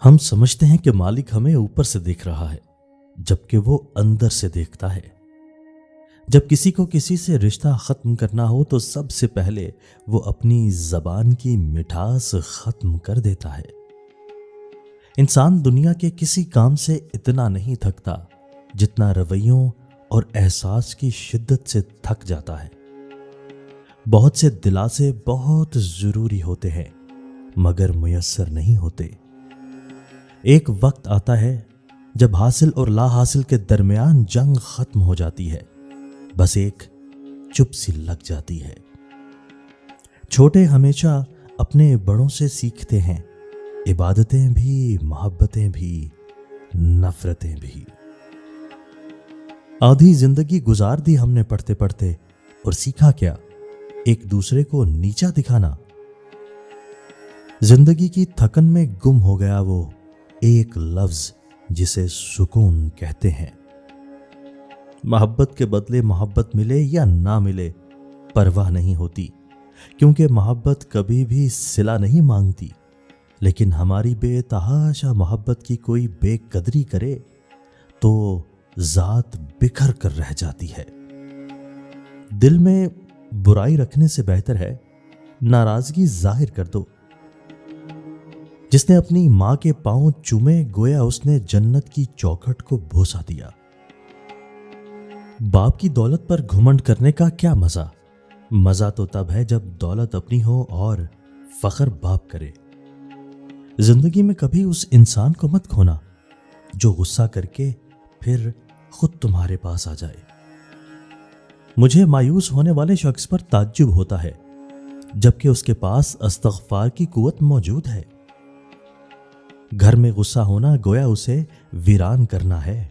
हम समझते हैं कि मालिक हमें ऊपर से देख रहा है, जबकि वो अंदर से देखता है। जब किसी को किसी से रिश्ता खत्म करना हो तो सबसे पहले वो अपनी जबान की मिठास खत्म कर देता है। इंसान दुनिया के किसी काम से इतना नहीं थकता जितना रवैयों और एहसास की शिद्दत से थक जाता है। बहुत से दिलासे बहुत जरूरी होते हैं मगर मुयस्सर नहीं होते। एक वक्त आता है जब हासिल और ला हासिल के दरमियान जंग खत्म हो जाती है, बस एक चुप सी लग जाती है। छोटे हमेशा अपने बड़ों से सीखते हैं, इबादतें भी, मोहब्बतें भी, नफरतें भी। आधी जिंदगी गुजार दी हमने पढ़ते पढ़ते, और सीखा क्या? एक दूसरे को नीचा दिखाना। जिंदगी की थकन में गुम हो गया वो एक लफ्ज जिसे सुकून कहते हैं। मोहब्बत के बदले मोहब्बत मिले या ना मिले परवाह नहीं होती, क्योंकि मोहब्बत कभी भी सिला नहीं मांगती। लेकिन हमारी बेतहाशा मोहब्बत की कोई बेकदरी करे तो जात बिखर कर रह जाती है। दिल में बुराई रखने से बेहतर है नाराजगी जाहिर कर दो। जिसने अपनी मां के पांव चूमे गोया उसने जन्नत की चौखट को भूसा दिया। बाप की दौलत पर घुमंड करने का क्या मजा? मजा तो तब है जब दौलत अपनी हो और फख्र बाप करे। जिंदगी में कभी उस इंसान को मत खोना जो गुस्सा करके फिर खुद तुम्हारे पास आ जाए। मुझे मायूस होने वाले शख्स पर ताज्जुब होता है जबकि उसके पास इस्तग़फ़ार की कुव्वत मौजूद है। घर में गुस्सा होना गोया उसे वीरान करना है।